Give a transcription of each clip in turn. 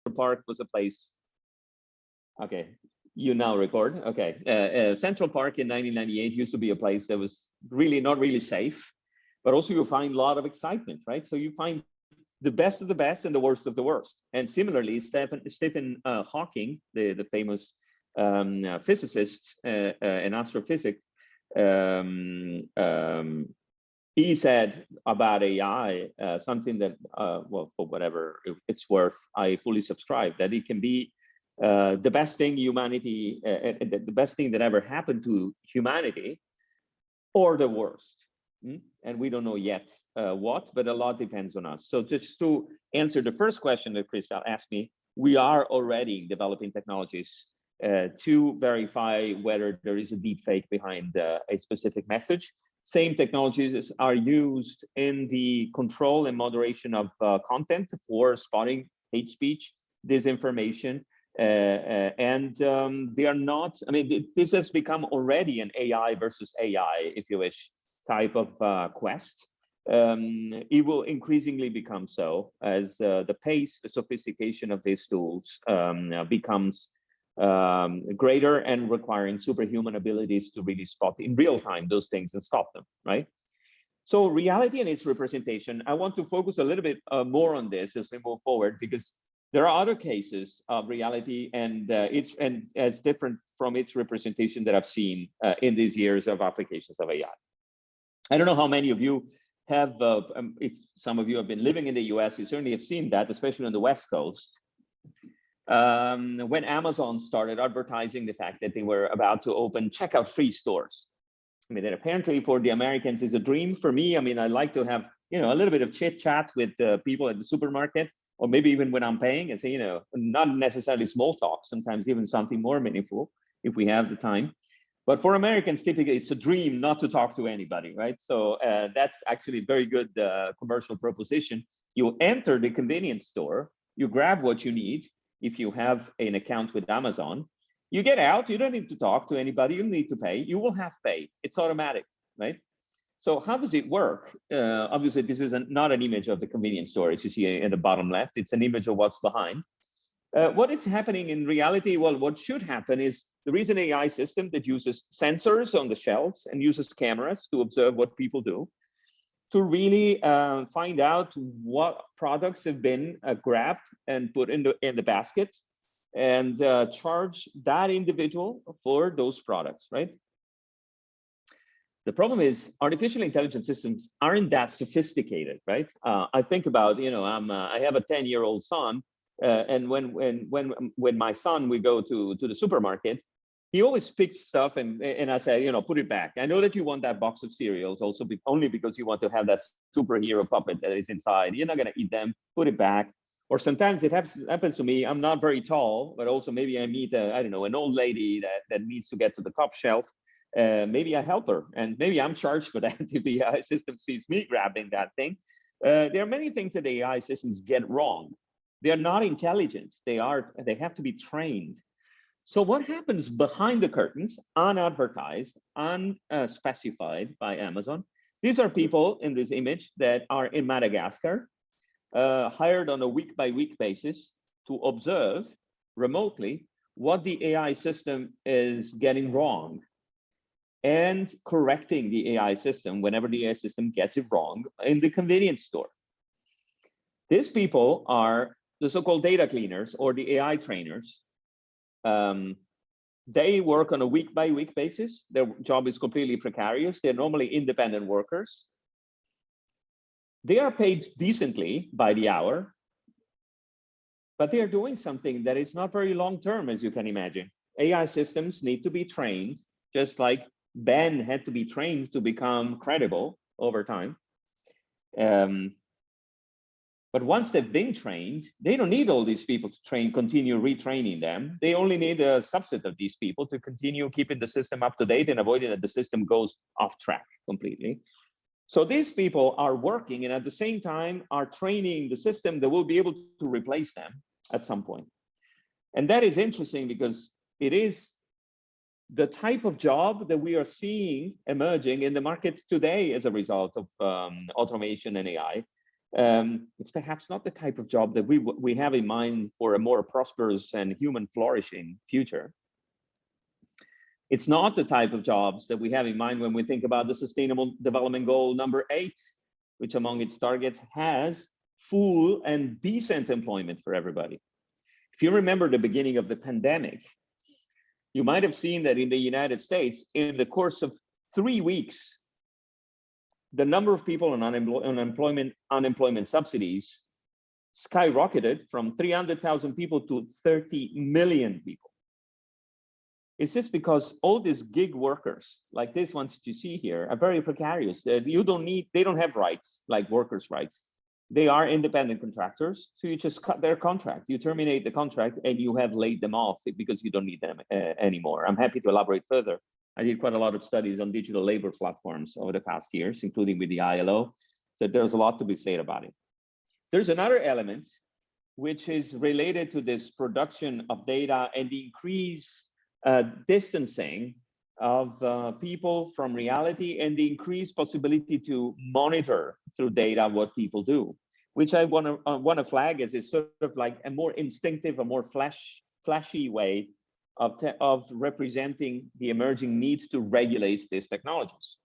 Park was a place. Okay, you now record. Okay, Central Park in 1998 used to be a place that was really not really safe, but also you find a lot of excitement, right? So you find the best of the best and the worst of the worst. And similarly, Stephen Hawking, the famous physicist in astrophysics, he said about AI something that, well, for whatever it's worth, I fully subscribe, that it can be the best thing humanity, the best thing that ever happened to humanity, or the worst. And we don't know yet what, but a lot depends on us. So just to answer the first question that Crystal asked me, we are already developing technologies to verify whether there is a deep fake behind a specific message. Same technologies are used in the control and moderation of content for spotting hate speech, disinformation, and they are not, I mean, this has become already an AI versus AI, if you wish, type of quest. It will increasingly become so as the pace, the sophistication of these tools becomes greater and requiring superhuman abilities to really spot in real time those things and stop them, right? So reality and its representation, I want to focus a little bit more on this as we move forward, because there are other cases of reality and as different from its representation that I've seen in these years of applications of AI. I don't know how many of you have, if some of you have been living in the US, you certainly have seen that, especially on the West Coast. When Amazon started advertising the fact that they were about to open checkout-free stores. I mean, that apparently for the Americans is a dream. For me, I mean, I like to have, you know, a little bit of chit chat with people at the supermarket, or maybe even when I'm paying and say, you know, not necessarily small talk, sometimes even something more meaningful if we have the time. But for Americans, typically it's a dream not to talk to anybody, right? So that's actually a very good commercial proposition. You enter the convenience store, you grab what you need. If you have an account with Amazon, you get out, you don't need to talk to anybody, you don't need to pay, you will have pay, it's automatic, right? So how does it work? Obviously, this is not an image of the convenience store, as you see in the bottom left, it's an image of what's behind. What is happening in reality? Well, what should happen is there is an AI system that uses sensors on the shelves and uses cameras to observe what people do, to really find out what products have been grabbed and put in the basket, and charge that individual for those products, right? The problem is artificial intelligence systems aren't that sophisticated, right? I think about, you know, I have a 10-year-old son, and when my son, we go to the supermarket, he always picks stuff and I say, you know, put it back. I know that you want that box of cereals also only because you want to have that superhero puppet that is inside. You're not going to eat them, put it back. Or sometimes it happens to me, I'm not very tall, but also maybe I meet, I don't know, an old lady that needs to get to the top shelf. Maybe I help her, and maybe I'm charged for that if the AI system sees me grabbing that thing. There are many things that the AI systems get wrong. They are not intelligent. They have to be trained. So what happens behind the curtains, unadvertised, unspecified by Amazon? These are people in this image that are in Madagascar, hired on a week-by-week basis to observe remotely what the AI system is getting wrong and correcting the AI system whenever the AI system gets it wrong in the convenience store. These people are the so-called data cleaners or the AI trainers. They work on a week-by-week basis. Their job is completely precarious. They're normally independent workers. They are paid decently by the hour, but they are doing something that is not very long-term, as you can imagine. AI systems need to be trained, just like Ben had to be trained to become credible over time. But once they've been trained, they don't need all these people to continue retraining them. They only need a subset of these people to continue keeping the system up to date and avoiding that the system goes off track completely. So these people are working and at the same time are training the system that will be able to replace them at some point. And that is interesting because it is the type of job that we are seeing emerging in the market today as a result of automation and AI. It's perhaps not the type of job that we have in mind for a more prosperous and human flourishing future. It's not the type of jobs that we have in mind when we think about the Sustainable Development Goal number 8, which among its targets has full and decent employment for everybody. If you remember the beginning of the pandemic, you might have seen that in the United States, in the course of 3 weeks, the number of people on unemployment subsidies skyrocketed from 300,000 people to 30 million people. It's just because all these gig workers, like these ones that you see here, are very precarious. They don't have rights like workers' rights. They are independent contractors, so you just cut their contract. You terminate the contract and you have laid them off because you don't need them anymore. I'm happy to elaborate further. I did quite a lot of studies on digital labor platforms over the past years, including with the ILO. So there's a lot to be said about it. There's another element which is related to this production of data and the increased distancing of people from reality and the increased possibility to monitor through data what people do, which I want to flag as a sort of like a more instinctive, a more flashy way of representing the emerging need to regulate these technologies.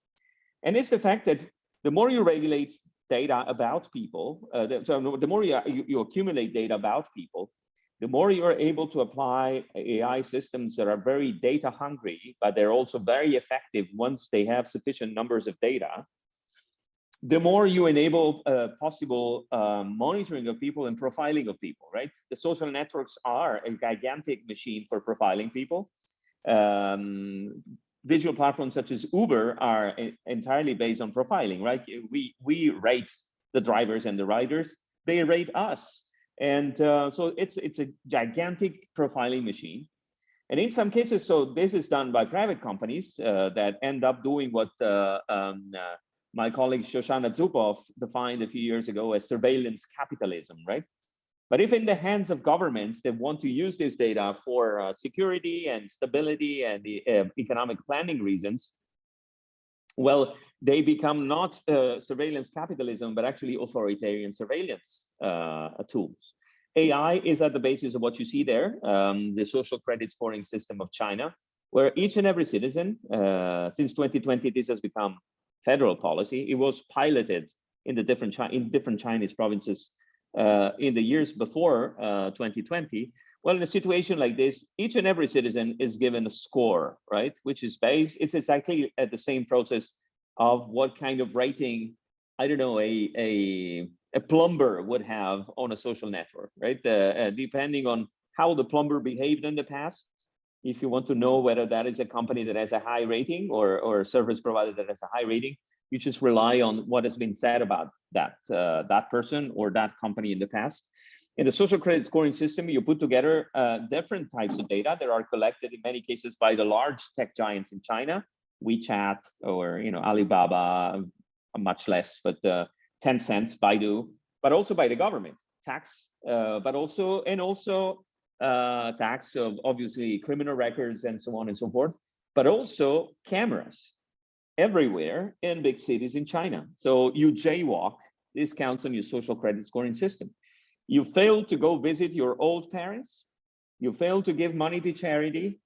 And it's the fact that the more you regulate data about people, the more you accumulate data about people, the more you are able to apply AI systems that are very data hungry, but they're also very effective once they have sufficient numbers of data, the more you enable possible monitoring of people and profiling of people, right? The social networks are a gigantic machine for profiling people. Digital platforms such as Uber are entirely based on profiling, right? We rate the drivers and the riders, they rate us. And so it's a gigantic profiling machine. And in some cases, so this is done by private companies that end up doing what my colleague Shoshana Zuboff defined a few years ago as surveillance capitalism, right? But if in the hands of governments that want to use this data for security and stability and the economic planning reasons, well, they become not surveillance capitalism, but actually authoritarian surveillance tools. AI is at the basis of what you see there, the social credit scoring system of China, where each and every citizen, since 2020, this has become federal policy. It was piloted in the different Chinese provinces in the years before 2020. Well, in a situation like this, each and every citizen is given a score, right? Which is based, it's exactly at the same process of what kind of rating, I don't know, a plumber would have on a social network, right? Depending on how the plumber behaved in the past, if you want to know whether that is a company that has a high rating or a service provider that has a high rating, you just rely on what has been said about that person or that company in the past. In the social credit scoring system, you put together different types of data that are collected in many cases by the large tech giants in China, WeChat or Alibaba, much less, but Tencent, Baidu, but also by the government, tax, but also tax of obviously criminal records and so on and so forth, but also cameras everywhere in big cities in China. So you jaywalk, this counts on your social credit scoring system. You fail to go visit your old parents, you fail to give money to charity,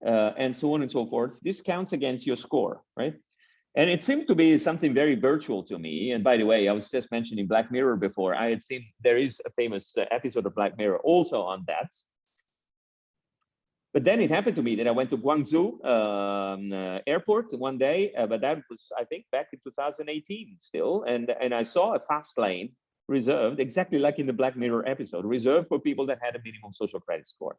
and so on and so forth. This counts against your score, right? And it seemed to be something very virtual to me. And by the way, I was just mentioning Black Mirror before. I had seen, there is a famous episode of Black Mirror also on that. But then it happened to me that I went to Guangzhou airport one day, but that was, I think, back in 2018 still. And I saw a fast lane reserved, exactly like in the Black Mirror episode, reserved for people that had a minimum social credit score.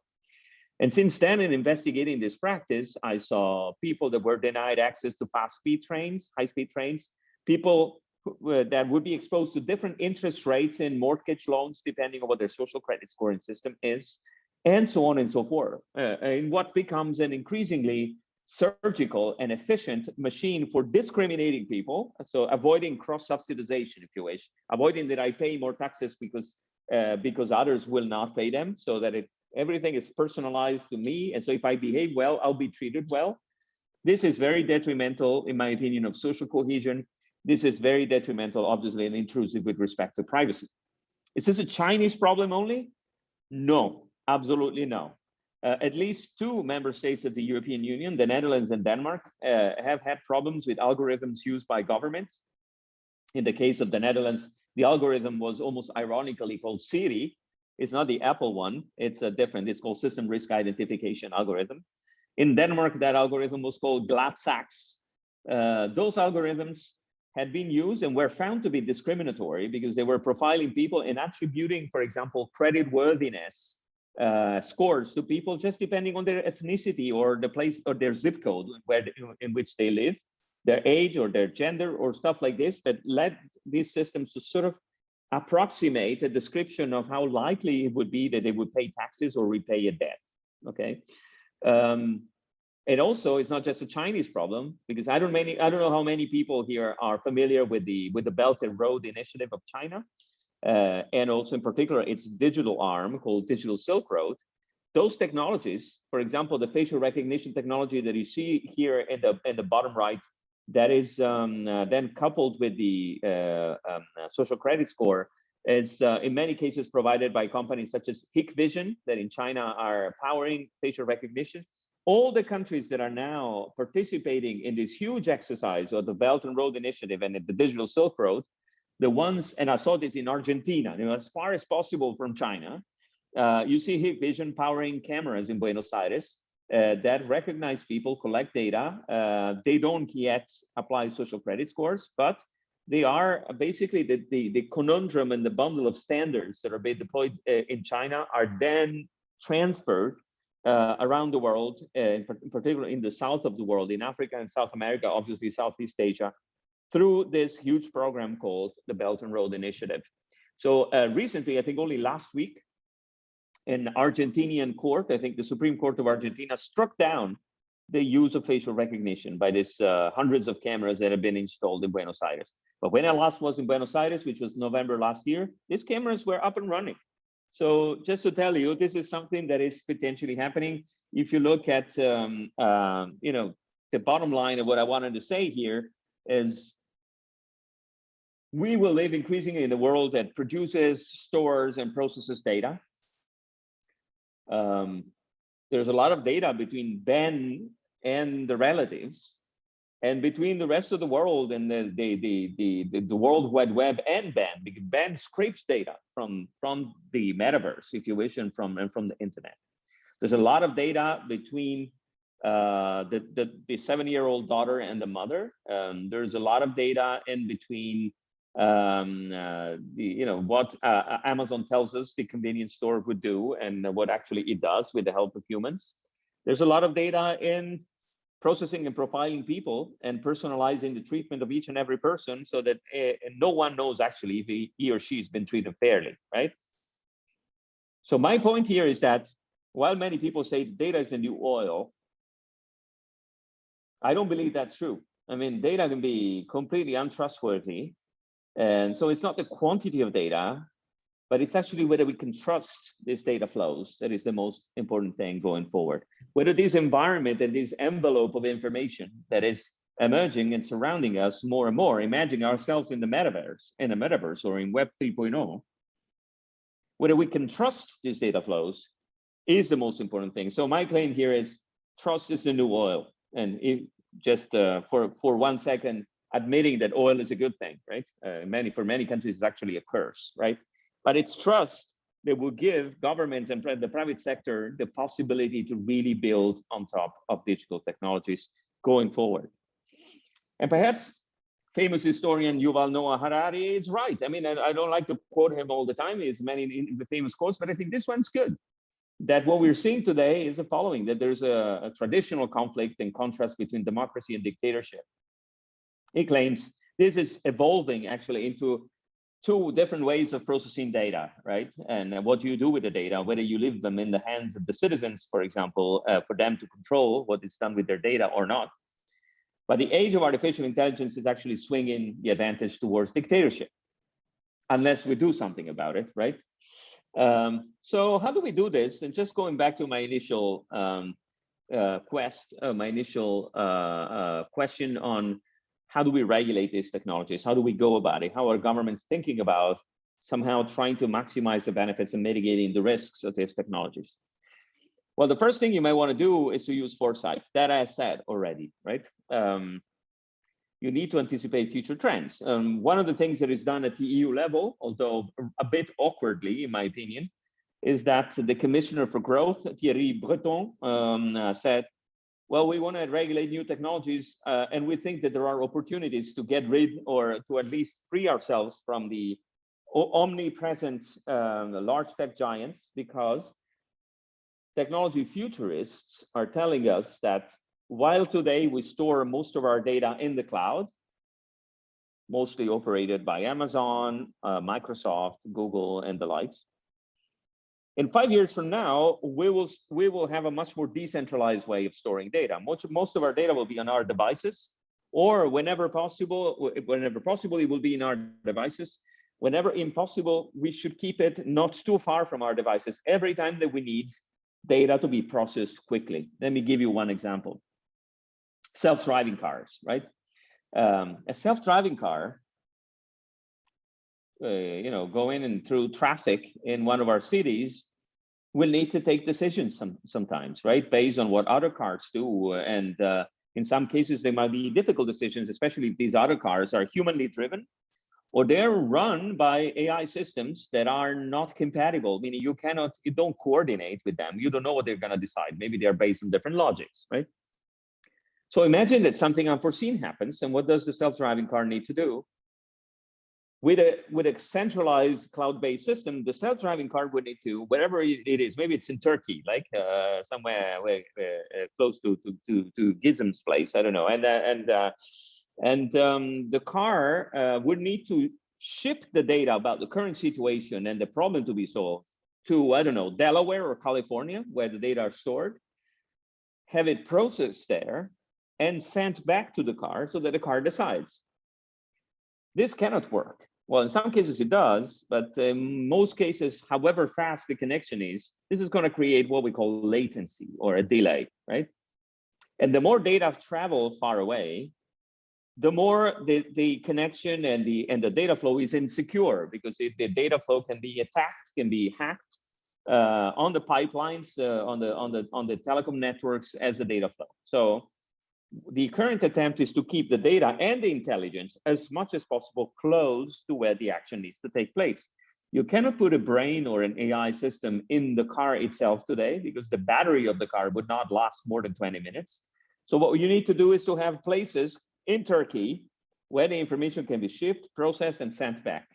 And since then, in investigating this practice, I saw people that were denied access to fast-speed trains, high-speed trains, people that would be exposed to different interest rates in mortgage loans, depending on what their social credit scoring system is, and so on and so forth, in what becomes an increasingly surgical and efficient machine for discriminating people. So avoiding cross-subsidization, if you wish, avoiding that I pay more taxes because others will not pay them, so that everything is personalized to me. And so if I behave well, I'll be treated well. This is very detrimental, in my opinion, of social cohesion. this is very detrimental, obviously, and intrusive with respect to privacy. Is this a Chinese problem only? No, absolutely no. At least 2 member states of the European Union, the Netherlands and Denmark, have had problems with algorithms used by governments. In the case of the Netherlands, the algorithm was almost ironically called Siri. It's not the Apple one, it's a different, it's called System Risk Identification Algorithm. In Denmark, that algorithm was called Gladsaxe. Those algorithms had been used and were found to be discriminatory because they were profiling people and attributing, for example, creditworthiness scores to people just depending on their ethnicity or the place or their zip code in which they live, their age or their gender or stuff like this, that led these systems to sort of approximate a description of how likely it would be that they would pay taxes or repay a debt. Okay. And also, it's not just a Chinese problem, because I don't know how many people here are familiar with the Belt and Road Initiative of China, and also in particular its digital arm called Digital Silk Road. Those technologies, for example, the facial recognition technology that you see here in the bottom right, that is then coupled with the social credit score, is in many cases provided by companies such as Hikvision, that in China are powering facial recognition. All the countries that are now participating in this huge exercise of the Belt and Road Initiative and the Digital Silk Road, the ones, and I saw this in Argentina, as far as possible from China, you see Hikvision powering cameras in Buenos Aires that recognize people, collect data. They don't yet apply social credit scores, but they are basically the conundrum and the bundle of standards that are being deployed in China are then transferred around the world, in particular in the south of the world, in Africa and South America, obviously Southeast Asia, through this huge program called the Belt and Road Initiative. So recently, I think only last week, an Argentinian court, I think the Supreme Court of Argentina, struck down the use of facial recognition by this hundreds of cameras that have been installed in Buenos Aires. But when I last was in Buenos Aires, which was November last year, these cameras were up and running. So just to tell you, this is something that is potentially happening. If you look at, the bottom line of what I wanted to say here is we will live increasingly in a world that produces, stores, and processes data. There's a lot of data between Ben and the relatives, and between the rest of the world and the World Wide Web and Ben, because Ben scrapes data from the metaverse, if you wish, and from the internet. There's a lot of data between the 7-year-old daughter and the mother. There's a lot of data in between what Amazon tells us the convenience store would do and what actually it does with the help of humans. There's a lot of data in processing and profiling people and personalizing the treatment of each and every person so that no one knows actually if he or she has been treated fairly, right? So my point here is that while many people say data is the new oil, I don't believe that's true. I mean, data can be completely untrustworthy. And so it's not the quantity of data, but it's actually whether we can trust these data flows that is the most important thing going forward. Whether this environment and this envelope of information that is emerging and surrounding us more and more, imagine ourselves in the metaverse or in Web 3.0, whether we can trust these data flows is the most important thing. So my claim here is trust is the new oil. And for 1 second, admitting that oil is a good thing, right? For many countries, it's actually a curse, right? But it's trust that will give governments and the private sector the possibility to really build on top of digital technologies going forward. And perhaps famous historian Yuval Noah Harari is right. I mean, I don't like to quote him all the time. He has many famous quotes, but I think this one's good. That what we're seeing today is the following, that there's a traditional conflict and contrast between democracy and dictatorship. He claims this is evolving actually into 2 different ways of processing data, right? And what you do with the data, whether you leave them in the hands of the citizens, for example, for them to control what is done with their data or not. But the age of artificial intelligence is actually swinging the advantage towards dictatorship, unless we do something about it, right? So how do we do this? And just going back to my initial question on how do we regulate these technologies? How do we go about it? How are governments thinking about somehow trying to maximize the benefits and mitigating the risks of these technologies? Well, the first thing you might want to do is to use foresight. That I said already, right? You need to anticipate future trends. One of the things that is done at the EU level, although a bit awkwardly, in my opinion, is that the Commissioner for Growth, Thierry Breton, said, well, we want to regulate new technologies, and we think that there are opportunities to get rid or to at least free ourselves from the omnipresent large tech giants, because technology futurists are telling us that while today we store most of our data in the cloud, mostly operated by Amazon, Microsoft, Google, and the likes, in 5 years from now, we will have a much more decentralized way of storing data. Most of our data will be on our devices, or whenever possible, it will be in our devices. Whenever impossible, we should keep it not too far from our devices every time that we need data to be processed quickly. Let me give you one example. Self-driving cars, right? A self-driving car, going and through traffic in one of our cities will need to take decisions sometimes, right? Based on what other cars do. And in some cases, they might be difficult decisions, especially if these other cars are humanly driven, or they're run by AI systems that are not compatible, meaning you don't coordinate with them. You don't know what they're going to decide. Maybe they're based on different logics, right? So imagine that something unforeseen happens, and what does the self-driving car need to do? With a centralized cloud-based system, the self-driving car would need to, wherever it is, maybe it's in Turkey, like somewhere close to Gizem's place, I don't know, and the car would need to shift the data about the current situation and the problem to be solved to, I don't know, Delaware or California, where the data are stored, have it processed there, and sent back to the car so that the car decides. This cannot work. Well, in some cases it does, but in most cases, however fast the connection is, this is going to create what we call latency or a delay, right? And the more data travel far away, the more the connection and the data flow is insecure, because the data flow can be attacked, can be hacked on the pipelines, on the telecom networks as a data flow. So the current attempt is to keep the data and the intelligence as much as possible close to where the action needs to take place. You cannot put a brain or an AI system in the car itself today, because the battery of the car would not last more than 20 minutes. So what you need to do is to have places in Turkey where the information can be shipped, processed, and sent back.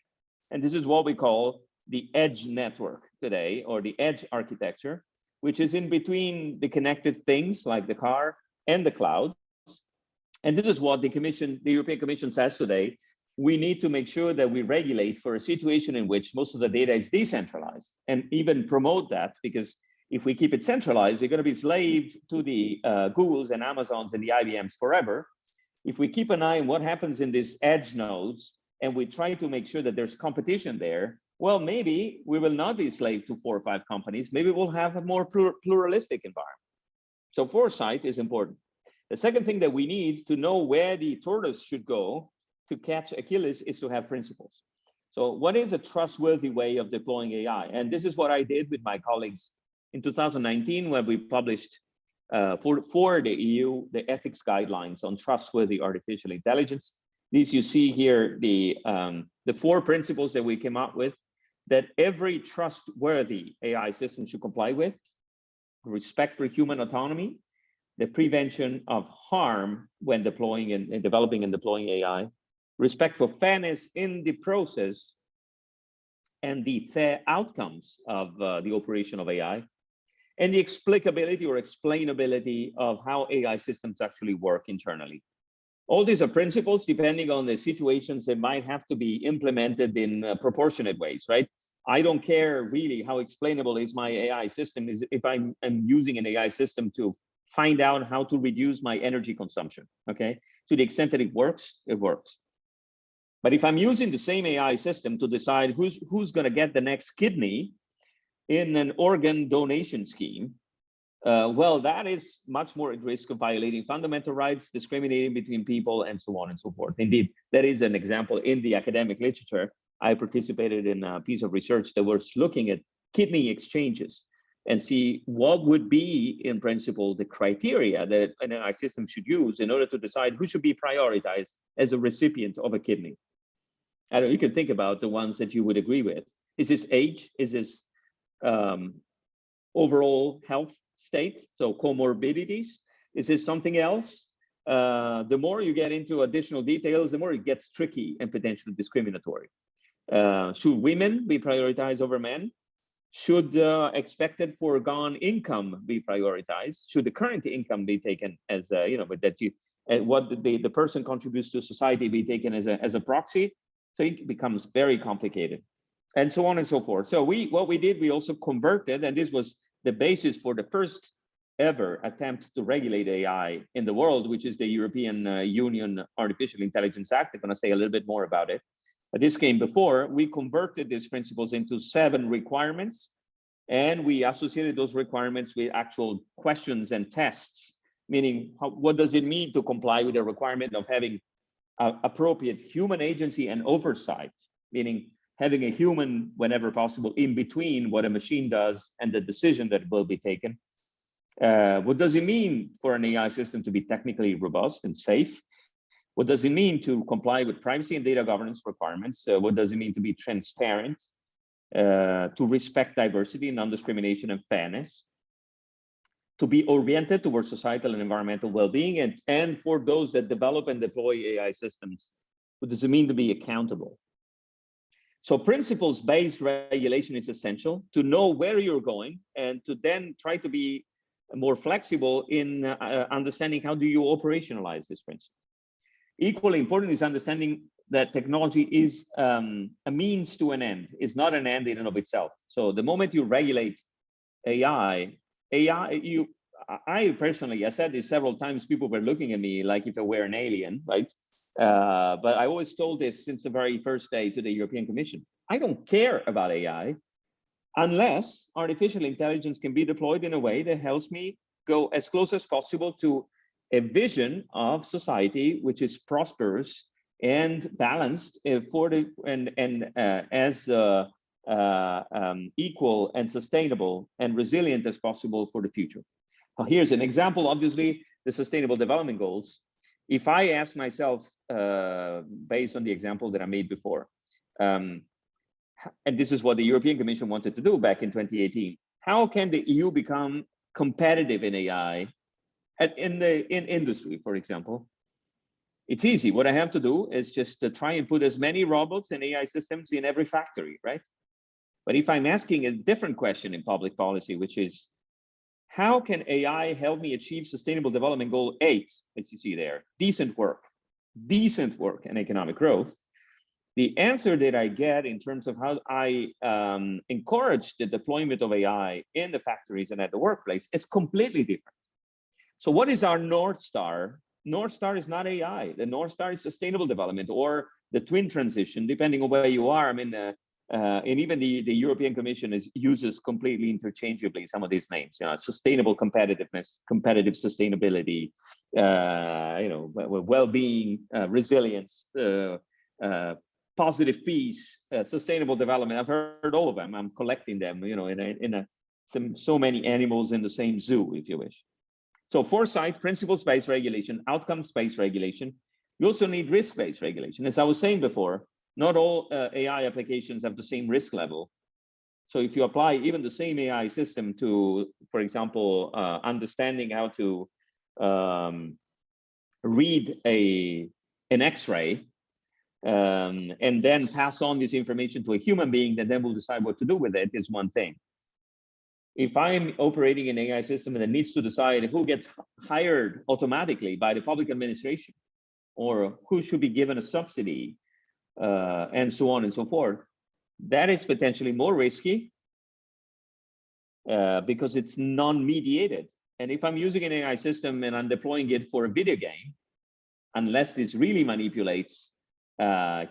And this is what we call the edge network today, or the edge architecture, which is in between the connected things like the car and the cloud. And this is what the European Commission says today. We need to make sure that we regulate for a situation in which most of the data is decentralized, and even promote that, because if we keep it centralized, we're going to be slave to the Googles and Amazons and the IBMs forever. If we keep an eye on what happens in these edge nodes, and we try to make sure that there's competition there, well, maybe we will not be slave to 4 or 5 companies. Maybe we'll have a more pluralistic environment. So foresight is important. The second thing that we need to know where the tortoise should go to catch Achilles is to have principles. So what is a trustworthy way of deploying AI? And this is what I did with my colleagues in 2019, when we published for the EU, the ethics guidelines on trustworthy artificial intelligence. These you see here, the 4 principles that we came up with, that every trustworthy AI system should comply with: respect for human autonomy, the prevention of harm when deploying and developing and deploying AI, respect for fairness in the process and the fair outcomes of the operation of AI, and the explicability or explainability of how AI systems actually work internally. All these are principles. Depending on the situations, they might have to be implemented in proportionate ways, right? I don't care really how explainable is my AI system is if I'm using an AI system to find out how to reduce my energy consumption, okay? To the extent that it works, it works. But if I'm using the same AI system to decide who's gonna get the next kidney in an organ donation scheme, Well, that is much more at risk of violating fundamental rights, discriminating between people, and so on and so forth. Indeed, that is an example in the academic literature. I participated in a piece of research that was looking at kidney exchanges and see what would be, in principle, the criteria that an AI system should use in order to decide who should be prioritized as a recipient of a kidney. I don't know, you can think about the ones that you would agree with. Is this age? Is this overall health state, so comorbidities? Is this something else? The more you get into additional details, the more it gets tricky and potentially discriminatory. Should women be prioritized over men? Should expected foregone income be prioritized? Should the current income be taken as but that you what the person contributes to society be taken as a proxy? So it becomes very complicated, and so on and so forth. So what we did, we also converted, and this was the basis for the first ever attempt to regulate AI in the world, which is the European Union Artificial Intelligence Act. I'm going to say a little bit more about it. But this came before. We converted these principles into 7 requirements, and we associated those requirements with actual questions and tests, meaning what does it mean to comply with the requirement of having appropriate human agency and oversight, meaning having a human whenever possible in between what a machine does and the decision that will be taken. What does it mean for an AI system to be technically robust and safe? What does it mean to comply with privacy and data governance requirements? What does it mean to be transparent, to respect diversity, non-discrimination, and fairness, to be oriented towards societal and environmental well-being, and for those that develop and deploy AI systems, what does it mean to be accountable? So principles-based regulation is essential to know where you're going and to then try to be more flexible in understanding how do you operationalize this principle. Equally important is understanding that technology is a means to an end. It's not an end in and of itself. So the moment you regulate AI, I personally, I said this several times, people were looking at me like if I were an alien, right? But I always told this since the very first day to the European Commission. I don't care about AI unless artificial intelligence can be deployed in a way that helps me go as close as possible to a vision of society which is prosperous and balanced for the as equal and sustainable and resilient as possible for the future. Now, here's an example. Obviously, the Sustainable Development Goals. If I ask myself, based on the example that I made before, and this is what the European Commission wanted to do back in 2018, how can the EU become competitive in AI in industry, for example? It's easy. What I have to do is just to try and put as many robots and AI systems in every factory, right? But if I'm asking a different question in public policy, which is, how can AI help me achieve Sustainable Development Goal 8, as you see there, decent work and economic growth? The answer that I get in terms of how I encourage the deployment of AI in the factories and at the workplace is completely different. So what is our North Star? North Star is not AI. The North Star is sustainable development or the twin transition, depending on where you are. I mean, and even the European Commission uses completely interchangeably some of these names. Sustainable competitiveness, competitive sustainability, well-being, resilience, positive peace, sustainable development. I've heard all of them. I'm collecting them. So many animals in the same zoo, if you wish. So foresight, principles-based regulation, outcomes-based regulation. You also need risk-based regulation. As I was saying before, not all AI applications have the same risk level. So if you apply even the same AI system to, for example, understanding how to read an X-ray and then pass on this information to a human being that then will decide what to do with it is one thing. If I'm operating an AI system that needs to decide who gets hired automatically by the public administration or who should be given a subsidy and so on and so forth, that is potentially more risky because it's non-mediated. And if I'm using an AI system and I'm deploying it for a video game, unless this really manipulates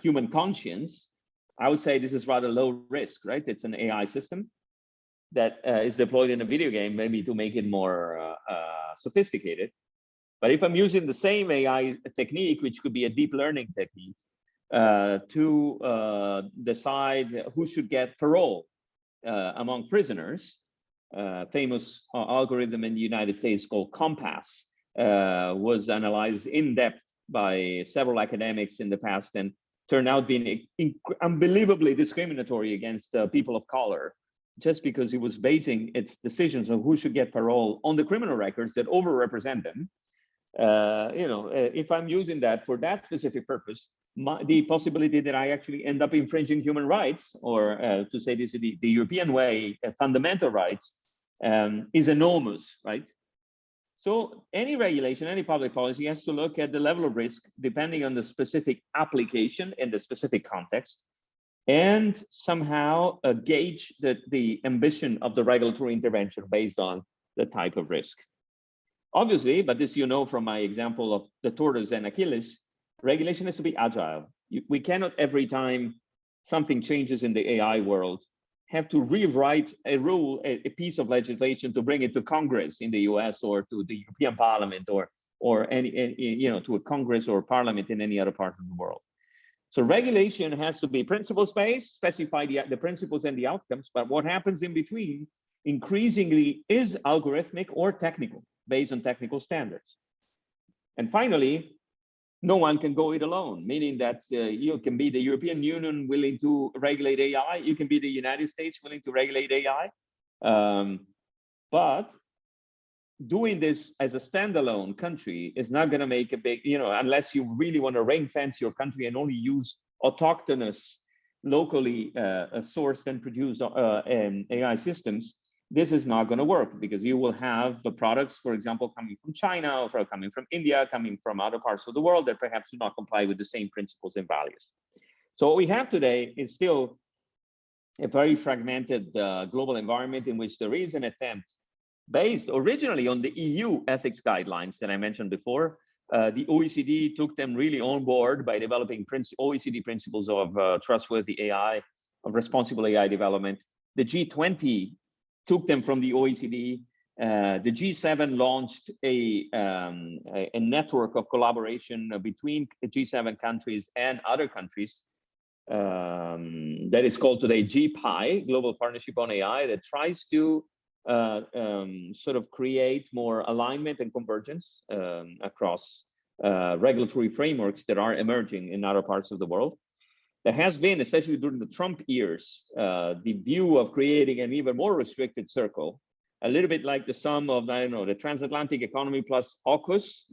human conscience, I would say this is rather low risk, right? It's an AI system. that is deployed in a video game, maybe to make it more sophisticated. But if I'm using the same AI technique, which could be a deep learning technique, to decide who should get parole among prisoners, famous algorithm in the United States called Compass was analyzed in depth by several academics in the past and turned out being unbelievably discriminatory against people of color, just because it was basing its decisions on who should get parole on the criminal records that overrepresent them. If I'm using that for that specific purpose, the possibility that I actually end up infringing human rights, or to say this the European way, fundamental rights, is enormous, right? So any regulation, any public policy has to look at the level of risk depending on the specific application in the specific context, and somehow gauge the ambition of the regulatory intervention based on the type of risk. Obviously, but this you know from my example of the tortoise and Achilles, regulation has to be agile. We cannot every time something changes in the AI world have to rewrite a rule, a piece of legislation to bring it to Congress in the US or to the European Parliament or any to a Congress or Parliament in any other part of the world. So regulation has to be principles-based, specify the principles and the outcomes, but what happens in between increasingly is algorithmic or technical, based on technical standards. And finally, no one can go it alone, meaning that you can be the European Union willing to regulate AI, you can be the United States willing to regulate AI, but doing this as a standalone country is not going to make a big, unless you really want to ring fence your country and only use autochthonous, locally sourced and produced AI systems. This is not going to work, because you will have the products, for example, coming from China or coming from India, coming from other parts of the world that perhaps do not comply with the same principles and values. So what we have today is still a very fragmented global environment in which there is an attempt based originally on the EU ethics guidelines that I mentioned before. The OECD took them really on board by developing OECD principles of trustworthy AI, of responsible AI development. The G20 took them from the OECD. The G7 launched a network of collaboration between G7 countries and other countries that is called today GPI, Global Partnership on AI, that tries to sort of create more alignment and convergence across regulatory frameworks that are emerging in other parts of the world. There has been, especially during the Trump years, the view of creating an even more restricted circle, a little bit like the sum of, I don't know, the transatlantic economy plus AUKUS,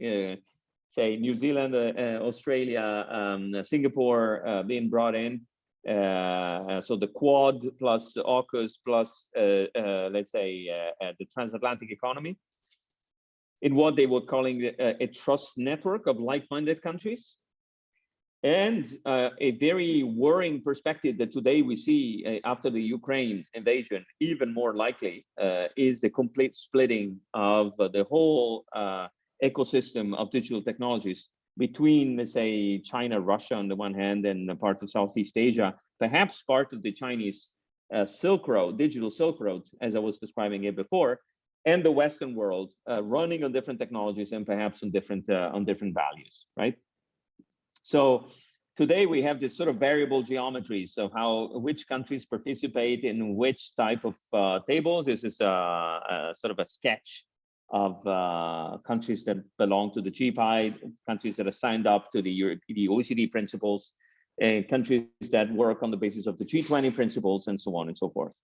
say New Zealand, Australia, Singapore being brought in. So the Quad plus AUKUS plus, let's say, the transatlantic economy, in what they were calling a trust network of like-minded countries. And a very worrying perspective that today we see after the Ukraine invasion, even more likely, is the complete splitting of the whole ecosystem of digital technologies between, let's say, China, Russia on the one hand, and parts of Southeast Asia, perhaps part of the Chinese Silk Road, digital Silk Road, as I was describing it before, and the Western world running on different technologies and perhaps on different values, right? So today we have this sort of variable geometries of which countries participate in which type of tables. This is sort of a sketch of countries that belong to the GPI, countries that are signed up to the OECD principles, and countries that work on the basis of the G20 principles, and so on and so forth.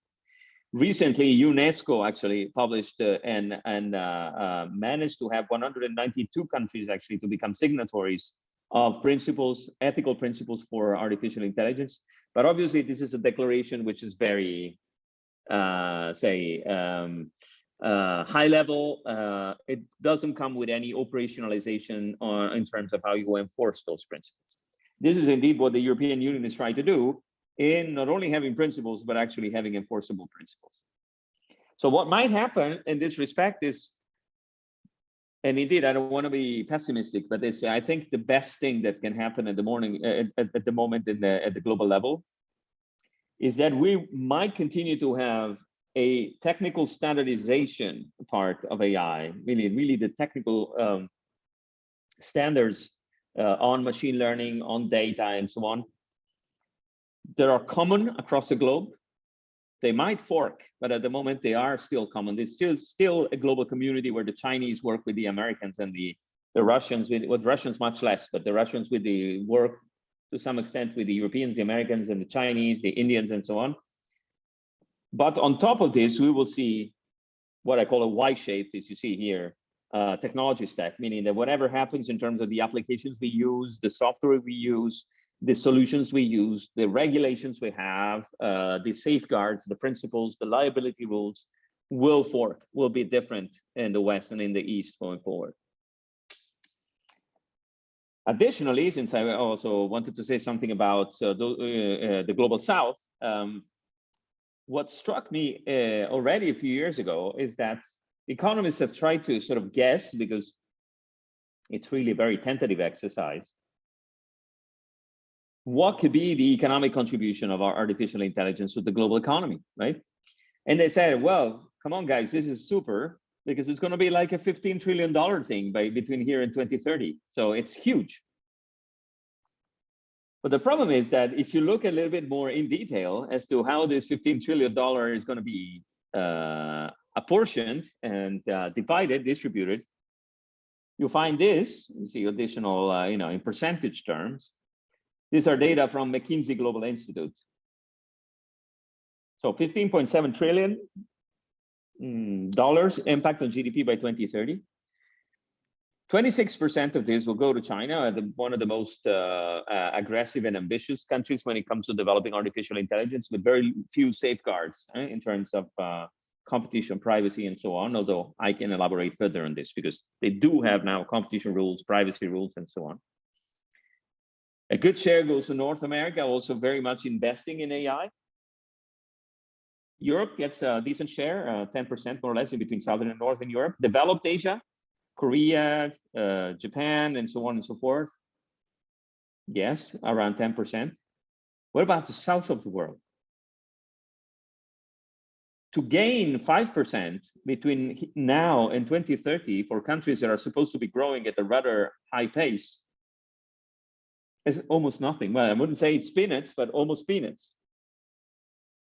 Recently, UNESCO actually published and managed to have 192 countries actually to become signatories of principles, ethical principles for artificial intelligence. But obviously, this is a declaration which is very, high level. It doesn't come with any operationalization in terms of how you enforce those principles. This is indeed what the European Union is trying to do in not only having principles, but actually having enforceable principles. So what might happen in this respect is, and indeed, I don't want to be pessimistic, but I think the best thing that can happen at the moment at the global level is that we might continue to have a technical standardization part of AI, really the technical standards on machine learning, on data, and so on, that are common across the globe. They might fork, but at the moment they are still common. There's still a global community where the Chinese work with the Americans and the Russians with Russians much less, but the Russians with the work to some extent with the Europeans, the Americans, and the Chinese, the Indians, and so on. But on top of this, we will see what I call a Y-shaped, as you see here, technology stack, meaning that whatever happens in terms of the applications we use, the software we use, the solutions we use, the regulations we have, the safeguards, the principles, the liability rules will be different in the West and in the East going forward. Additionally, since I also wanted to say something about the Global South, what struck me already a few years ago is that economists have tried to sort of guess, because it's really a very tentative exercise, what could be the economic contribution of our artificial intelligence to the global economy, right? And they said, well, come on, guys, this is super, because it's going to be like a $15 trillion thing between here and 2030. So it's huge. But the problem is that if you look a little bit more in detail as to how this $15 trillion is going to be apportioned and distributed, you find this, you see additional, in percentage terms. These are data from McKinsey Global Institute. So $15.7 trillion impact on GDP by 2030. 26% of this will go to China, one of the most aggressive and ambitious countries when it comes to developing artificial intelligence, with very few safeguards in terms of competition, privacy, and so on, although I can elaborate further on this because they do have now competition rules, privacy rules, and so on. A good share goes to North America, also very much investing in AI. Europe gets a decent share, 10% more or less in between Southern and Northern Europe. Developed Asia, Korea, Japan, and so on and so forth. Yes, around 10%. What about the south of the world? To gain 5% between now and 2030 for countries that are supposed to be growing at a rather high pace is almost nothing. Well, I wouldn't say it's peanuts, but almost peanuts.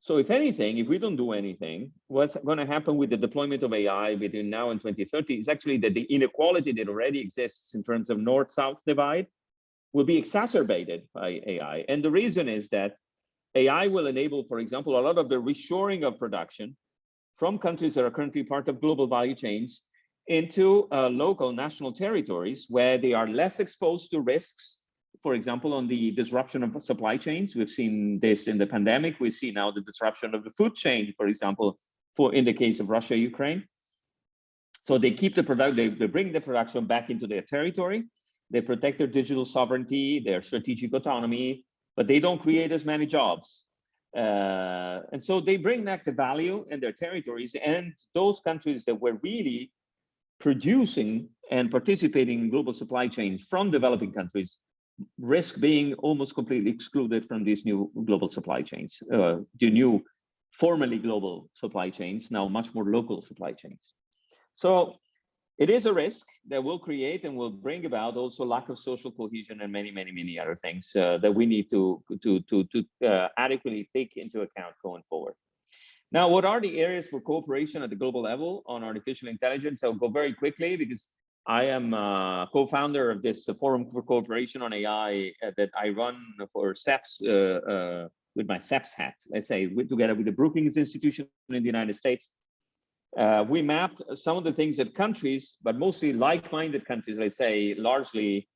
So if anything, if we don't do anything, what's going to happen with the deployment of AI between now and 2030 is actually that the inequality that already exists in terms of north-south divide will be exacerbated by AI. And the reason is that AI will enable, for example, a lot of the reshoring of production from countries that are currently part of global value chains into local national territories where they are less exposed to risks. For example, on the disruption of supply chains, we've seen this in the pandemic. We see now the disruption of the food chain, for example, in the case of Russia, Ukraine. So they keep the product, they bring the production back into their territory. They protect their digital sovereignty, their strategic autonomy, but they don't create as many jobs. And so they bring back the value in their territories, and those countries that were really producing and participating in global supply chains from developing countries risk being almost completely excluded from these new global supply chains, the new formerly global supply chains, now much more local supply chains. So it is a risk that will create and will bring about also lack of social cohesion and many other things that we need to adequately take into account going forward. Now, what are the areas for cooperation at the global level on artificial intelligence? I'll go very quickly because I am co-founder of this Forum for Cooperation on AI that I run for SEPS with my SEPS hat, let's say, together with the Brookings Institution in the United States. We mapped some of the things that countries, but mostly like-minded countries, let's say, largely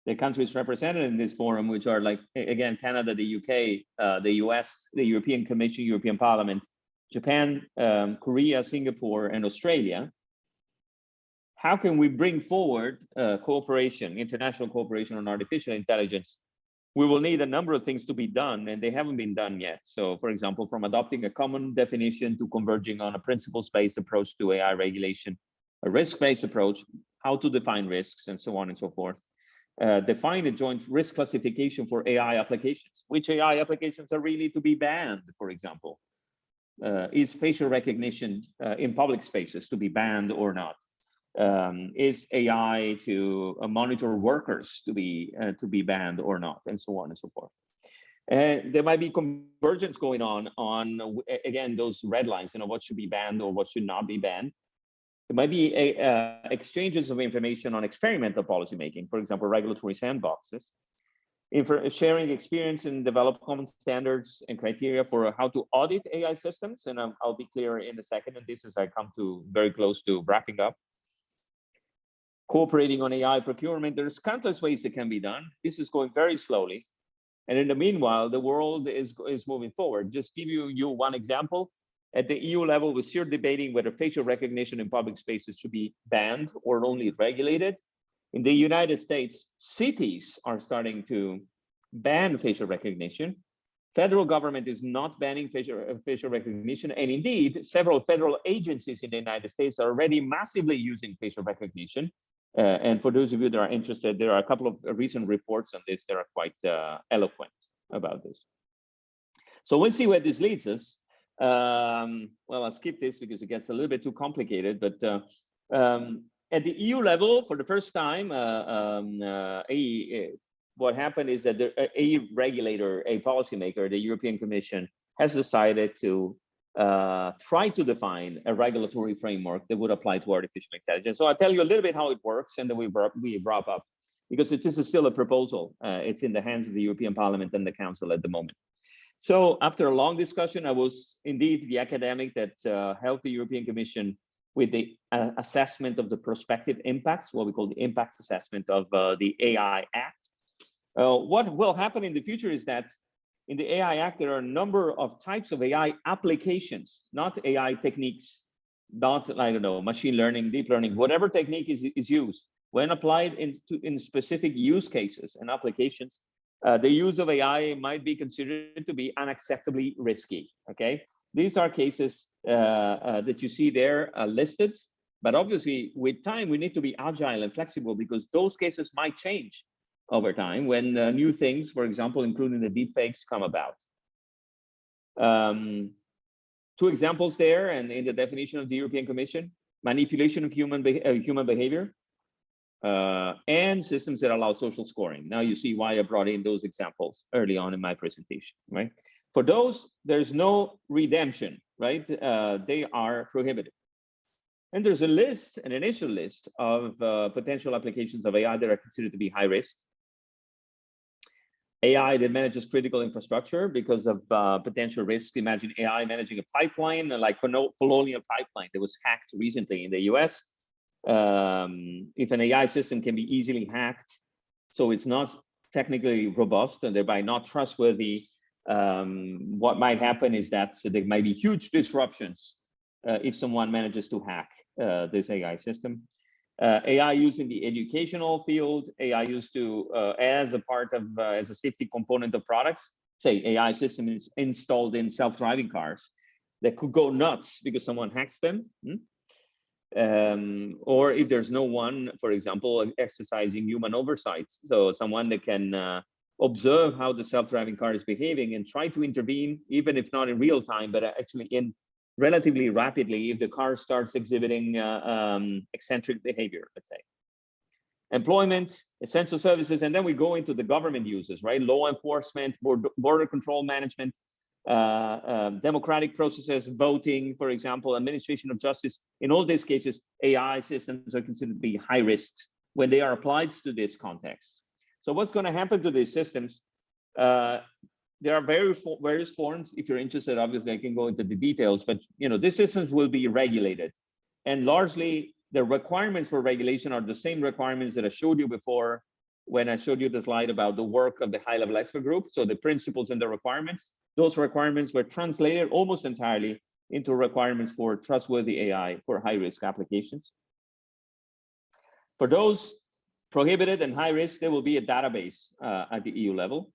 the countries represented in this forum, which are like, again, Canada, the UK, the US, the European Commission, European Parliament, Japan, Korea, Singapore, and Australia. How can we bring forward cooperation, international cooperation on artificial intelligence? We will need a number of things to be done, and they haven't been done yet. So, for example, from adopting a common definition to converging on a principles-based approach to AI regulation, a risk-based approach, how to define risks, and so on and so forth. Define a joint risk classification for AI applications. Which AI applications are really to be banned, for example? Is facial recognition in public spaces to be banned or not? Is AI to monitor workers to be banned or not, and so on and so forth. And there might be convergence going on again those red lines, what should be banned or what should not be banned. There might be exchanges of information on experimental policymaking, for example, regulatory sandboxes, sharing experience and develop common standards and criteria for how to audit AI systems. And I'll be clear in a second, and this as I come to very close to wrapping up. Cooperating on AI procurement, there's countless ways that can be done. This is going very slowly. And in the meanwhile, the world is moving forward. Just give you one example. At the EU level, we're still debating whether facial recognition in public spaces should be banned or only regulated. In the United States, cities are starting to ban facial recognition. Federal government is not banning facial recognition. And indeed, several federal agencies in the United States are already massively using facial recognition. And for those of you that are interested, there are a couple of recent reports on this that are quite eloquent about this. So we'll see where this leads us. Well, I'll skip this because it gets a little bit too complicated, but at the EU level, for the first time, what happened is that a regulator, a policymaker, the European Commission, has decided to try to define a regulatory framework that would apply to artificial intelligence. So I'll tell you a little bit how it works, and then we wrap up, because this is still a proposal. It's in the hands of the European Parliament and the Council at the moment. So after a long discussion, I was indeed the academic that helped the European Commission with the assessment of the prospective impacts, what we call the impact assessment of the AI Act. What will happen in the future is that in the AI Act, there are a number of types of AI applications, not AI techniques, not, I don't know, machine learning, deep learning, whatever technique is used. When applied in specific use cases and applications, the use of AI might be considered to be unacceptably risky, okay? These are cases that you see there listed, but obviously with time, we need to be agile and flexible because those cases might change over time when new things, for example, including the deepfakes, come about. Two examples there, and in the definition of the European Commission: manipulation of human behavior and systems that allow social scoring. Now you see why I brought in those examples early on in my presentation, right? For those, there's no redemption, right? They are prohibited. And there's a list, an initial list of potential applications of AI that are considered to be high risk. AI that manages critical infrastructure because of potential risks. Imagine AI managing a pipeline, like colonial pipeline that was hacked recently in the US. If an AI system can be easily hacked, so it's not technically robust and thereby not trustworthy, what might happen is that there might be huge disruptions if someone manages to hack this AI system. AI used in the educational field, AI used to as a part of as a safety component of products. Say AI system is installed in self-driving cars that could go nuts because someone hacks them. Or if there's no one, for example, exercising human oversight, so someone that can observe how the self-driving car is behaving and try to intervene, even if not in real time, but actually in relatively rapidly if the car starts exhibiting eccentric behavior, let's say. Employment, essential services, and then we go into the government uses, right? Law enforcement, border control management, democratic processes, voting, for example, administration of justice. In all these cases, AI systems are considered to be high risks when they are applied to this context. So what's going to happen to these systems? There are various forms. If you're interested, obviously, I can go into the details, but these systems will be regulated. And largely, the requirements for regulation are the same requirements that I showed you before when I showed you the slide about the work of the high-level expert group. So the principles and the requirements, those requirements were translated almost entirely into requirements for trustworthy AI for high-risk applications. For those prohibited and high risk, there will be a database at the EU level.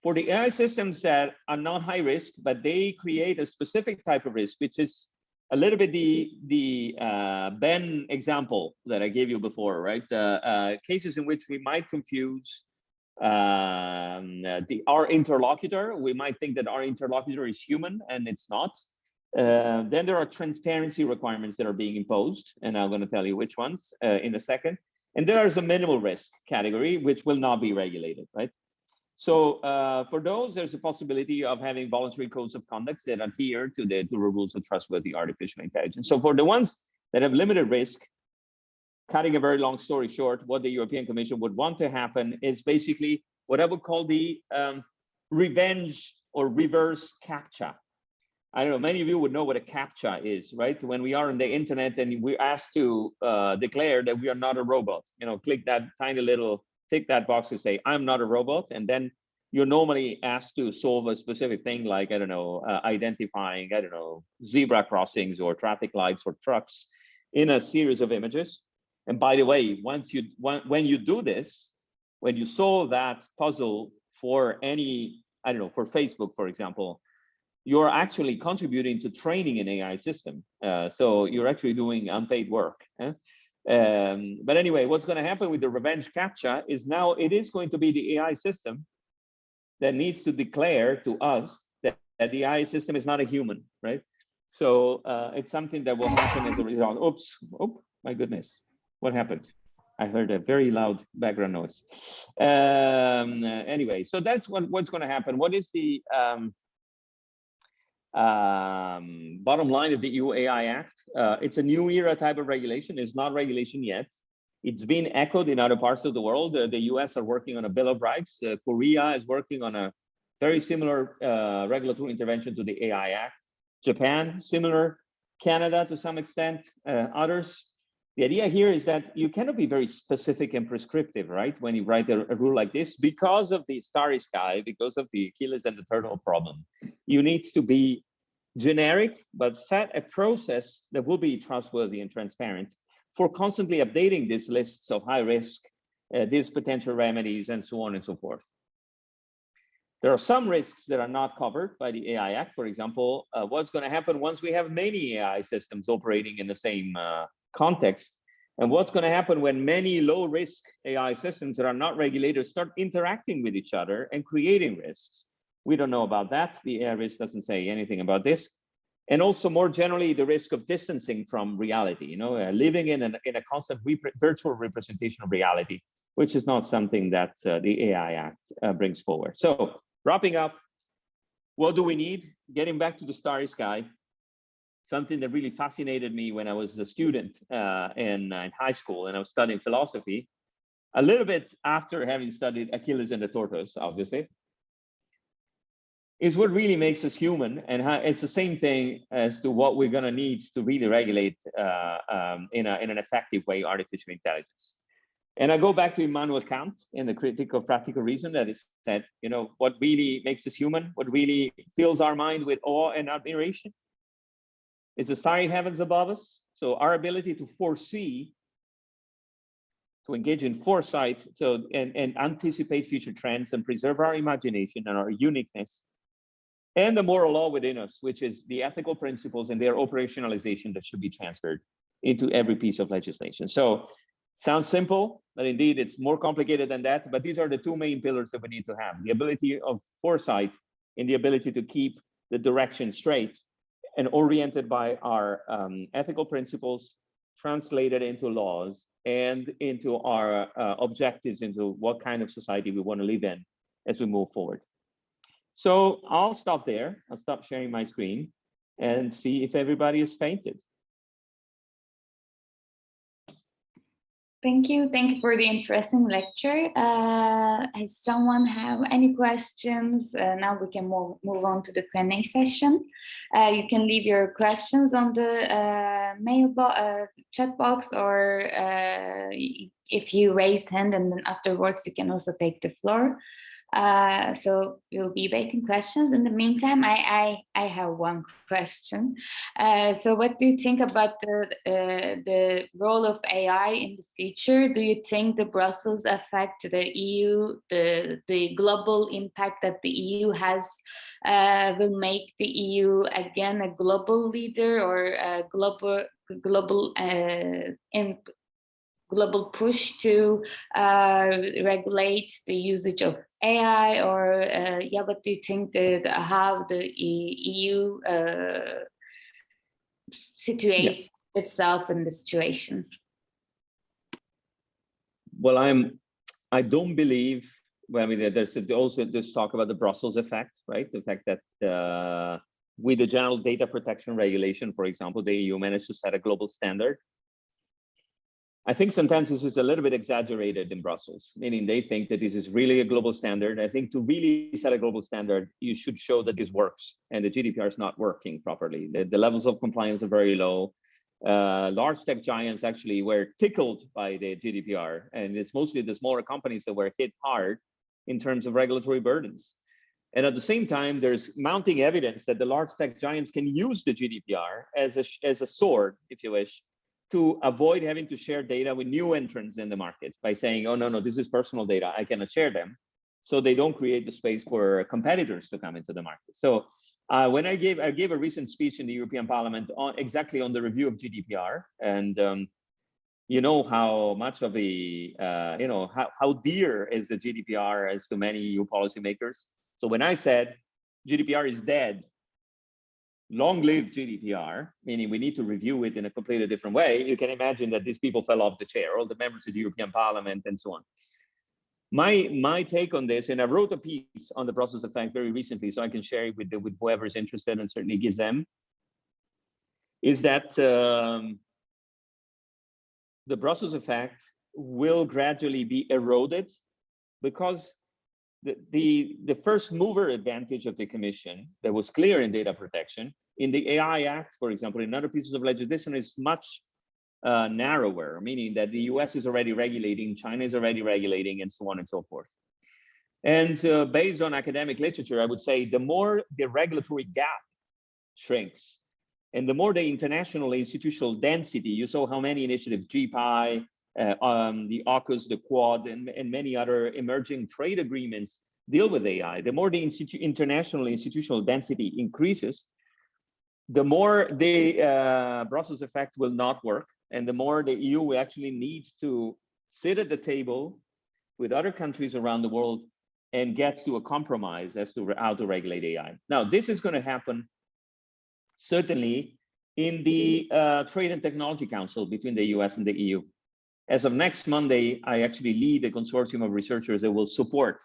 For the AI systems that are not high risk, but they create a specific type of risk, which is a little bit the Ben example that I gave you before, right? Cases in which we might confuse our interlocutor. We might think that our interlocutor is human, and it's not. Then there are transparency requirements that are being imposed, and I'm going to tell you which ones in a second. And there is a minimal risk category, which will not be regulated, right? So for those, there's a possibility of having voluntary codes of conduct that adhere to the rules of trustworthy artificial intelligence. So for the ones that have limited risk, cutting a very long story short, what the European Commission would want to happen is basically what I would call the revenge or reverse CAPTCHA. I don't know, many of you would know what a CAPTCHA is, right? When we are on the internet and we're asked to declare that we are not a robot, you know, click that tiny little, tick that box to say, I'm not a robot. And then you're normally asked to solve a specific thing like, I don't know, identifying, I don't know, zebra crossings or traffic lights or trucks in a series of images. And by the way, when you do this, when you solve that puzzle for any, I don't know, for Facebook, for example, you're actually contributing to training an AI system. So you're actually doing unpaid work. But anyway, what's going to happen with the revenge CAPTCHA is now it is going to be the AI system that needs to declare to us that the AI system is not a human, right? So it's something that will happen as a result. Oops, oh my goodness, what happened? I heard a very loud background noise. Anyway, so that's what's going to happen. What is the bottom line of the EU AI Act? It's a new era type of regulation. It's not regulation yet. It's been echoed in other parts of the world. The US are working on a Bill of Rights. Korea is working on a very similar regulatory intervention to the AI Act. Japan, similar. Canada to some extent, others. The idea here is that you cannot be very specific and prescriptive, right? When you write a rule like this, because of the starry sky, because of the Achilles and the turtle problem, you need to be generic, but set a process that will be trustworthy and transparent for constantly updating these lists of high risk, these potential remedies, and so on and so forth. There are some risks that are not covered by the AI Act. For example, what's going to happen once we have many AI systems operating in the same context, and what's going to happen when many low risk AI systems that are not regulated start interacting with each other and creating risks. We don't know about that. The AI risk doesn't say anything about this. And also more generally, the risk of distancing from reality, you know, living in a constant virtual representation of reality, which is not something that the AI Act brings forward. So wrapping up, what do we need? Getting back to the starry sky. Something that really fascinated me when I was a student in high school and I was studying philosophy, a little bit after having studied Achilles and the tortoise, obviously, is what really makes us human. And it's the same thing as to what we're going to need to really regulate in an effective way artificial intelligence. And I go back to Immanuel Kant in the Critique of Practical Reason that is said, you know, what really makes us human, what really fills our mind with awe and admiration is the starry heavens above us. So our ability to foresee, to engage in foresight, so and anticipate future trends and preserve our imagination and our uniqueness, and the moral law within us, which is the ethical principles and their operationalization that should be transferred into every piece of legislation. So sounds simple, but indeed it's more complicated than that. But these are the two main pillars that we need to have: the ability of foresight and the ability to keep the direction straight and oriented by our ethical principles, translated into laws and into our objectives, into what kind of society we want to live in as we move forward. So I'll stop there. I'll stop sharing my screen and see if everybody is fainted. Thank you. Thank you for the interesting lecture. Does someone have any questions? Now we can move on to the Q&A session. You can leave your questions on the chat box, or if you raise hand, and then afterwards you can also take the floor. So we'll be waiting questions. In the meantime, I have one question. So what do you think about the role of AI in the future? Do you think the Brussels effect, the EU, the global impact that the EU has will make the EU again a global leader, or a global global push to regulate the usage of AI, or yeah, what do you think that how the EU situates itself in the situation? Well, I don't believe. Well, I mean, there's also this talk about the Brussels effect, right? The fact that with the general data protection regulation, for example, the EU managed to set a global standard. I think sometimes this is a little bit exaggerated in Brussels, meaning they think that this is really a global standard. I think to really set a global standard, you should show that this works, and the GDPR is not working properly. The levels of compliance are very low. Large tech giants actually were tickled by the GDPR, and it's mostly the smaller companies that were hit hard in terms of regulatory burdens. And at the same time, there's mounting evidence that the large tech giants can use the GDPR as a sword, if you wish, to avoid having to share data with new entrants in the market by saying, oh, no, this is personal data, I cannot share them. So they don't create the space for competitors to come into the market. So when I gave a recent speech in the European Parliament exactly on the review of GDPR, and you know how much of the, how dear is the GDPR as to many EU policymakers. So when I said GDPR is dead, long live GDPR, meaning we need to review it in a completely different way, you can imagine that these people fell off the chair, all the members of the European Parliament and so on. My take on this, and I wrote a piece on the Brussels effect very recently, so I can share it with whoever is interested, and certainly Gizem, is that the Brussels effect will gradually be eroded because the first mover advantage of the Commission that was clear in data protection in the AI Act, for example, in other pieces of legislation is much narrower, meaning that the US is already regulating, China is already regulating, and so on and so forth. And based on academic literature, I would say the more the regulatory gap shrinks, and the more the international institutional density, you saw how many initiatives, GPI, the AUKUS, the Quad, and many other emerging trade agreements deal with AI. The more the international institutional density increases, the more the Brussels effect will not work, and the more the EU actually needs to sit at the table with other countries around the world and get to a compromise as to how to regulate AI. Now, this is going to happen certainly in the Trade and Technology Council between the US and the EU. As of next Monday, I actually lead a consortium of researchers that will support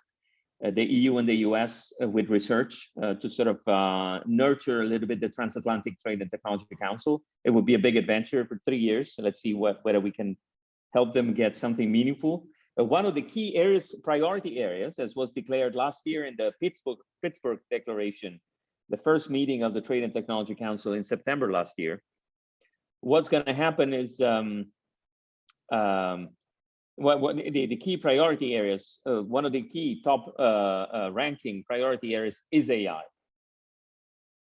the EU and the US with research to sort of nurture a little bit the Transatlantic Trade and Technology Council. It will be a big adventure for 3 years. So let's see whether we can help them get something meaningful. One of the key areas, priority areas, as was declared last year in the Pittsburgh Declaration, the first meeting of the Trade and Technology Council in September last year, what's going to happen is the key priority areas, one of the key top ranking priority areas is AI.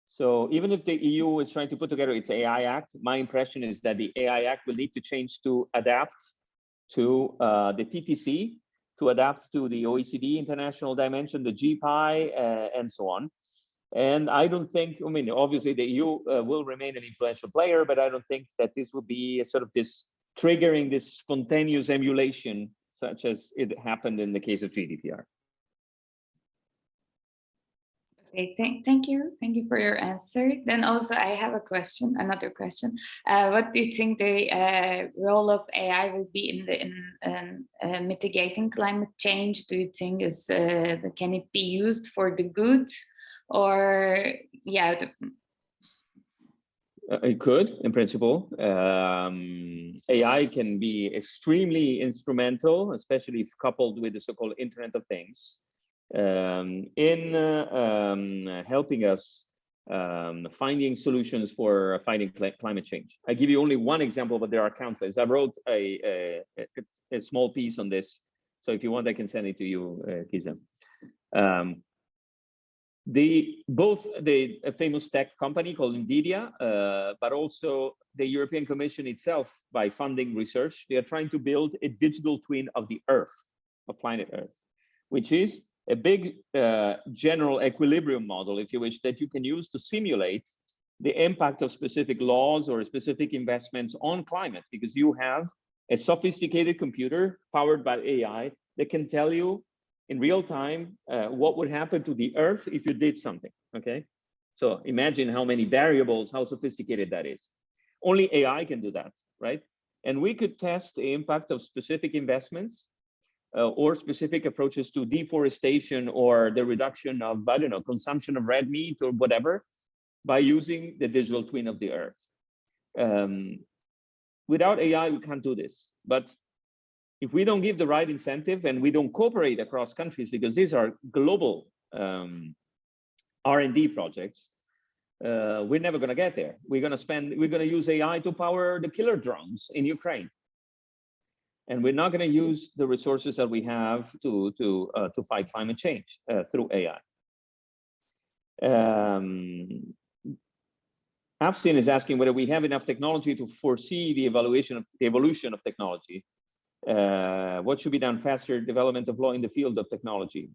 So even if the EU is trying to put together its AI Act, my impression is that the AI Act will need to change to adapt to the TTC, to adapt to the OECD international dimension, the GPI, and so on. And I don't think, I mean, obviously the EU will remain an influential player, but I don't think that this will be a sort of this triggering this spontaneous emulation, such as it happened in the case of GDPR. Okay, thank you for your answer. Then also I have a question, another question. What do you think the role of AI will be in mitigating climate change? Do you think can it be used for the good, or yeah? It could, in principle. AI can be extremely instrumental, especially if coupled with the so-called Internet of Things, in helping us finding solutions for fighting climate change. I give you only one example, but there are countless. I wrote a small piece on this, so if you want, I can send it to you, Kizem. Both a famous tech company called NVIDIA, but also the European Commission itself, by funding research, they are trying to build a digital twin of the Earth, of planet Earth, which is a big general equilibrium model, if you wish, that you can use to simulate the impact of specific laws or specific investments on climate, because you have a sophisticated computer powered by AI that can tell you in real time what would happen to the Earth if you did something, okay? So imagine how many variables, how sophisticated that is. Only AI can do that, right? And we could test the impact of specific investments or specific approaches to deforestation or the reduction of, I don't know, consumption of red meat or whatever by using the digital twin of the Earth. Without AI, we can't do this. But if we don't give the right incentive and we don't cooperate across countries, because these are global R&D projects, we're never going to get there. We're going to use AI to power the killer drones in Ukraine. And we're not going to use the resources that we have to fight climate change through AI. Afsin is asking whether we have enough technology to foresee the evolution of technology. What should be done faster? Development of law in the field of technology.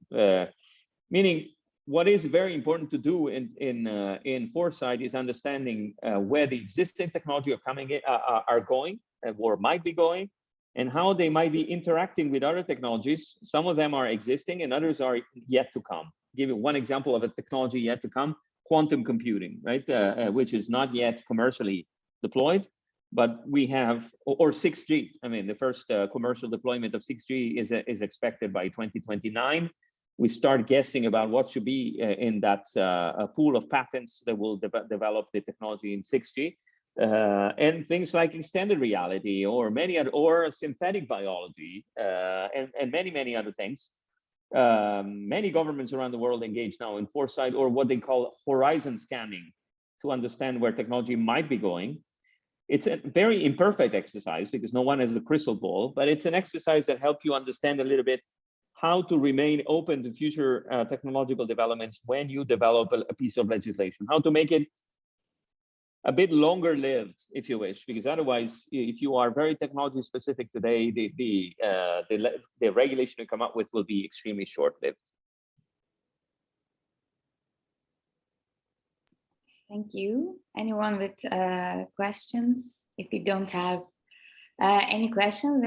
Meaning, what is very important to do in foresight is understanding where the existing technology are going or might be going, and how they might be interacting with other technologies. Some of them are existing and others are yet to come. Give you one example of a technology yet to come: quantum computing, right? Which is not yet commercially deployed, but we have, or 6G. I mean, the first commercial deployment of 6G is expected by 2029. We start guessing about what should be in that pool of patents that will develop the technology in 6G. And things like extended reality or synthetic biology and many other things. Many governments around the world engage now in foresight, or what they call horizon scanning, to understand where technology might be going. It's a very imperfect exercise because no one has a crystal ball, but it's an exercise that helps you understand a little bit how to remain open to future technological developments when you develop a piece of legislation, how to make it a bit longer lived, if you wish, because otherwise, if you are very technology specific today, the regulation you come up with will be extremely short lived. Thank you. Anyone with questions? If you don't have any questions,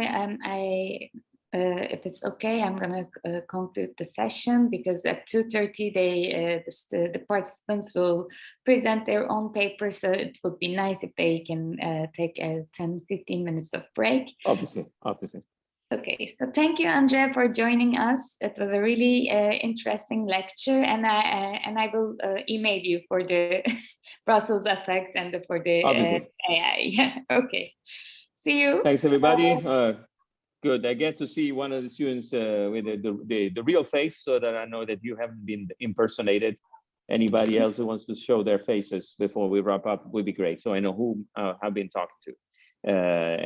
if it's okay, I'm going to conclude the session, because at 2:30 the participants will present their own paper, so it would be nice if they can take 10-15 minutes of break. Obviously. Okay, so thank you, Andrea, for joining us. It was a really interesting lecture, and I will email you for the Brussels effect and for the AI. Yeah. Okay. See you. Thanks, everybody. Good. I get to see one of the students with the real face, so that I know that you haven't been impersonated. Anybody else who wants to show their faces before we wrap up would be great, so I know who I've been talking to.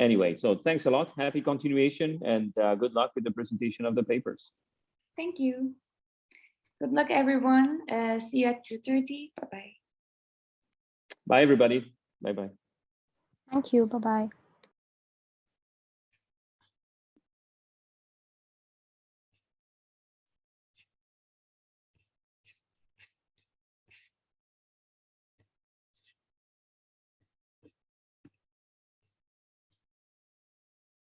Anyway, so thanks a lot. Happy continuation, and good luck with the presentation of the papers. Thank you. Good luck, everyone. See you at 2:30. Bye-bye. Bye, everybody. Bye-bye. Thank you. Bye-bye.